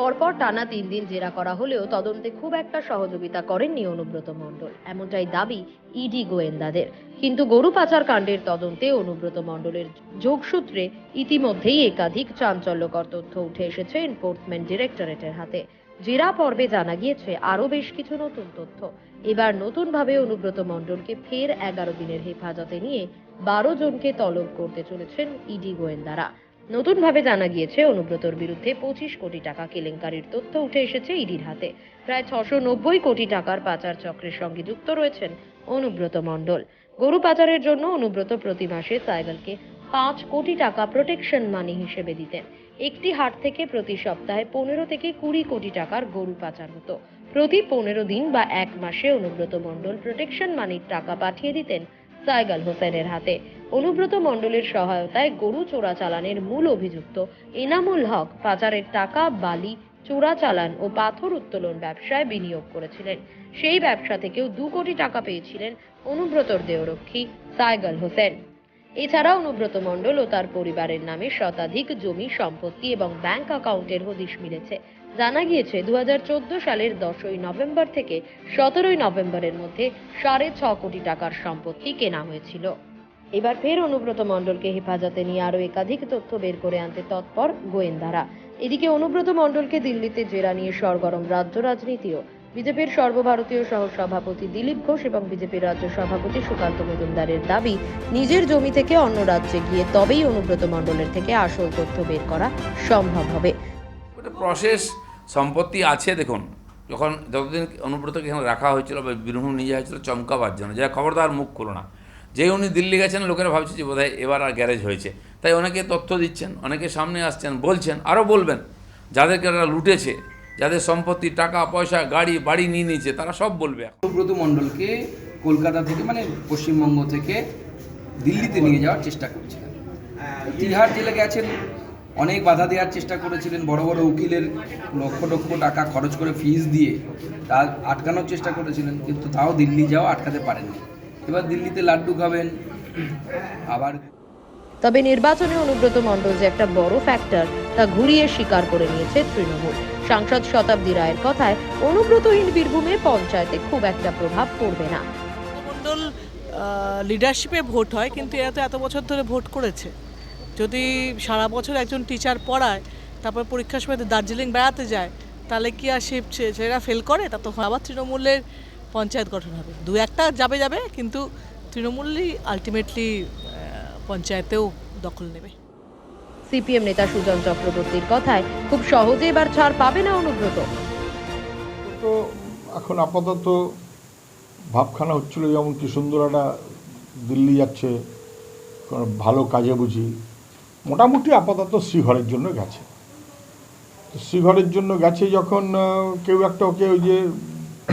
পরপর টানা 3 দিন জেরা করা হলেও তদন্তে খুব একটা সহযোগিতা করেননি অনুব্রত মণ্ডল, এমনটাই দাবি ইডি গোয়েন্দাদের। কিন্তু গরু পাচার কাণ্ডের তদন্তে অনুব্রত মণ্ডলের যোগসূত্রে ইতিমধ্যেই একাধিক চাঞ্চল্যকর তথ্য উঠে এসেছে এনফোর্সমেন্ট ডিরেক্টরেটের হাতে। জেরা পর্বে জানা গিয়েছে আরও বেশ কিছু নতুন তথ্য। এবার নতুনভাবে অনুব্রত মণ্ডলকে ফের 11 দিনের হেফাজতে নিয়ে 12 জনকে তলব করতে চলেছেন ইডি গোয়েন্দারা। নতুনভাবে জানা গিয়েছে অনুব্রতর বিরুদ্ধে 25 কোটি টাকা কেলেঙ্কারির তথ্য উঠে এসেছে ইডির হাতে। প্রায় 690 কোটি টাকার পাচার চক্রের সঙ্গে যুক্ত রয়েছেন অনুব্রত মণ্ডল। গরু পাচারের জন্য অনুব্রত প্রতি মাসে সাইগালকে 5 কোটি টাকা প্রোটেকশন মানি হিসেবে দিতেন। একটি হাট থেকে প্রতি সপ্তাহে 15 থেকে 20 কোটি টাকার গরু পাচার হতো। প্রতি 15 দিন বা 1 মাসে অনুব্রত মণ্ডল প্রোটেকশন মানির টাকা পাঠিয়ে দিতেন সাইগাল হোসেনের হাতে। অনুব্রত মণ্ডলের সহায়তায় গরু চোরাচালানের মূল অভিযুক্ত এনামুল হক পাচারের টাকা বালি চোরাচালান ও পাথর উত্তোলন ব্যবসায় বিনিয়োগ করেছিলেন। সেই ব্যবসা থেকেও 2 কোটি টাকা পেয়েছিলেন অনুব্রতর দেহরক্ষী সাইগাল হোসেন। এছাড়া অনুব্রত মণ্ডল ও তার পরিবারের নামে শতাধিক জমি সম্পত্তি এবং ব্যাংক অ্যাকাউন্টের হদিশ মিলেছে। জানা গিয়েছে 2014 সালের 10ই নভেম্বর থেকে 17ই নভেম্বরের মধ্যে 6.5 কোটি টাকার সম্পত্তি কেনা হয়েছিল। এবার ফের অনুব্রত মণ্ডলকে হেফাজতে নিয়ে আরও একাধিক তথ্য বের করে আনতে তৎপর গোয়েন্দারা। এদিকে অনুব্রত মণ্ডলকে দিল্লিতে জেরা নিয়ে সরগরম রাজ্য রাজনীতিও। বিজেপির সর্বভারতীয় সহ সভাপতি দিলীপ ঘোষ এবং বিজেপির রাজ্য সভাপতি সুকান্ত মজুমদারের দাবি, নিজের জমি থেকে অন্য রাজ্যে গিয়ে তবেই অনুব্রত মণ্ডলের থেকে আসল তথ্য বের করা সম্ভব হবে। প্রসেস সম্পত্তি আছে। দেখুন, যতদিন অনুব্রতকে এখানে রাখা হয়েছিল বা বীরভূম নিয়ে যাওয়া হয়েছিল চমকাবার জন্য, যা খবরদার মুখ খুলো না, যেই উনি দিল্লি গেছেন লোকেরা ভাবছে যে বোধহয় এবার আর গ্যারেজ হয়েছে, তাই অনেকে তথ্য দিচ্ছেন, অনেকে সামনে আসছেন, বলছেন, আরও বলবেন। যাদেরকে তারা লুটেছে, যাদের সম্পত্তি টাকা পয়সা গাড়ি বাড়ি নিয়ে নিয়েছে, তারা সব বলবে। অনুব্রত মণ্ডলকে কলকাতা থেকে মানে পশ্চিমবঙ্গ থেকে দিল্লিতে নিয়ে যাওয়ার চেষ্টা করছিলেন। তিহার জেলে গেছেন, অনেক বাধা দেওয়ার চেষ্টা করেছিলেন, বড় বড় উকিলের লক্ষ লক্ষ টাকা খরচ করে ফিস দিয়ে তা আটকানোর চেষ্টা করেছিলেন, কিন্তু তাও দিল্লি যাওয়া আটকাতে পারেননি। এবার দিল্লিতে লাড্ডু খাবেন আবার। তবে নির্বাচনে অনুব্রত মণ্ডল যে একটা বড় ফ্যাক্টর তা ঘুরিয়ে স্বীকার করে নিয়েছে তৃণমূল। সাংসদ শতাব্দী রায়ের কথায়, অনুব্রতহীন বীরভূমে পঞ্চায়েতে খুব একটা প্রভাব পড়বে না। মণ্ডল লিডারশিপে ভোট হয়, কিন্তু এরা তো এত বছর ধরে ভোট করেছে। যদি সারা বছর একজন টিচার পড়ায়, তারপর পরীক্ষার সময় দার্জিলিং বেড়াতে যায়, তাহলে কি আর সেরা ফেল করে? তা তখন আবার তৃণমূলের পঞ্চায়েত গঠন হবে। 2-1টা যাবে, কিন্তু তৃণমূলই আলটিমেটলি পঞ্চায়েতেও দখল নেবে। সিপিএম নেতা সুজন চক্রবর্তীর কথায়, খুব সহজে এবার ছাড় পাবে না অনুব্রত। তো এখন আপাতত ভাবখানা হচ্ছিল যেমন কি সুন্দর একটা দিল্লি যাচ্ছে ভালো কাজে বুঝি, মোটামুটি আপাতত শ্রীঘরের জন্য গেছে। তো শ্রীঘরের জন্য গেছে যখন কেউ একটা ওকে ওই যে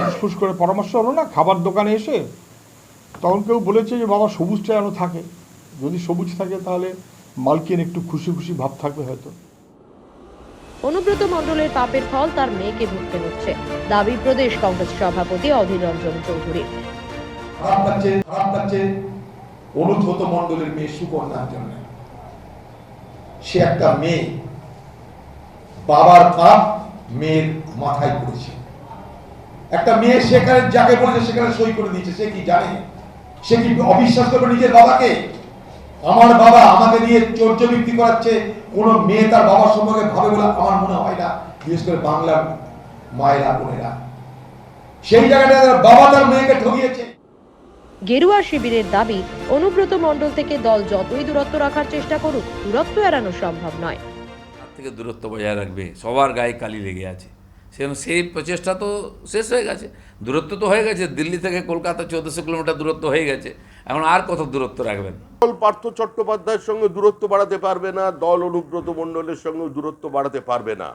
ফুসফুস করে পরামর্শ হলো না খাবার দোকানে এসে, তখন কেউ বলেছে যে বাবা সবুজটা যেন থাকে, যদি সবুজ থাকে তাহলে মালকিন একটু খুশি খুশি ভাব থাকবে হয়তো। অনুব্রত মণ্ডলের পাপের ফল তার মেয়েকে ভুগতে হচ্ছে, দাবি প্রদেশ কংগ্রেস সভাপতি অধীর রঞ্জন চৌধুরী। অনুব্রত মণ্ডলের মেয়ে সুকন্যার জন্য। সে একটা মেয়ে, বাবার পাপ মেয়ের মাথায় পড়েছে। একটা মেয়ে সেখানে যাকে বলেছে সেখানে সই করে দিয়েছে। সে কি জানে? সে কি অবিশ্বাস করবে নিজের বাবাকে? আমার বাবা আমাকে নিয়ে চর্য বিক্রি করাচ্ছে, কোন মেয়ে তার বাবার সম্পর্কে ভাবে বলে আমার মনে হয় না, বিশেষ করে বাংলার মায়েরা বোনেরা। সেই জায়গাটা বাবা তার মেয়েকে ঠকিয়েছে। গেরুয়া শিবিরের দাবি, অনুব্রত মণ্ডল থেকে দল যতই দূরত্ব রাখার চেষ্টা করুক, দূরত্ব এড়ানো সম্ভব নয়। তার থেকে দূরত্ব বজায় রাখবে, সবার গায়ে কালি লেগে আছে। সেই প্রচেষ্টা তো শেষ হয়ে গেছে। দূরত্ব তো হয়ে গেছে, দিল্লি থেকে কলকাতা 1400 কিলোমিটার দূরত্ব হয়ে গেছে, এখন আর কত দূরত্ব রাখবেন? দল পার্থ চট্টোপাধ্যায়ের সঙ্গে দূরত্ব বাড়াতে পারবে না, দল অনুব্রত মণ্ডলের সঙ্গে দূরত্ব বাড়াতে পারবে না।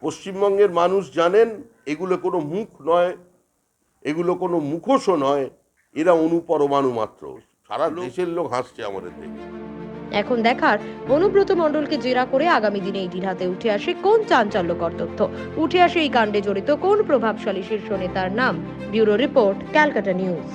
পশ্চিমবঙ্গের মানুষ জানেন এগুলো কোনো মুখ নয়, এগুলো কোনো মুখোশও নয়, এরা অনুপরমাণু মাত্র। সারা দেশের লোক হাসছে আমাদের দেখে। এখন দেখার, অনুব্রত মণ্ডলকে জেরা করে আগামী দিনে ইডির হাতে উঠে আসে কোন চাঞ্চল্যকর তথ্য, উঠে আসে এই কাণ্ডে জড়িত কোন প্রভাবশালী শীর্ষ নেতার নাম। Bureau report, Calcutta news.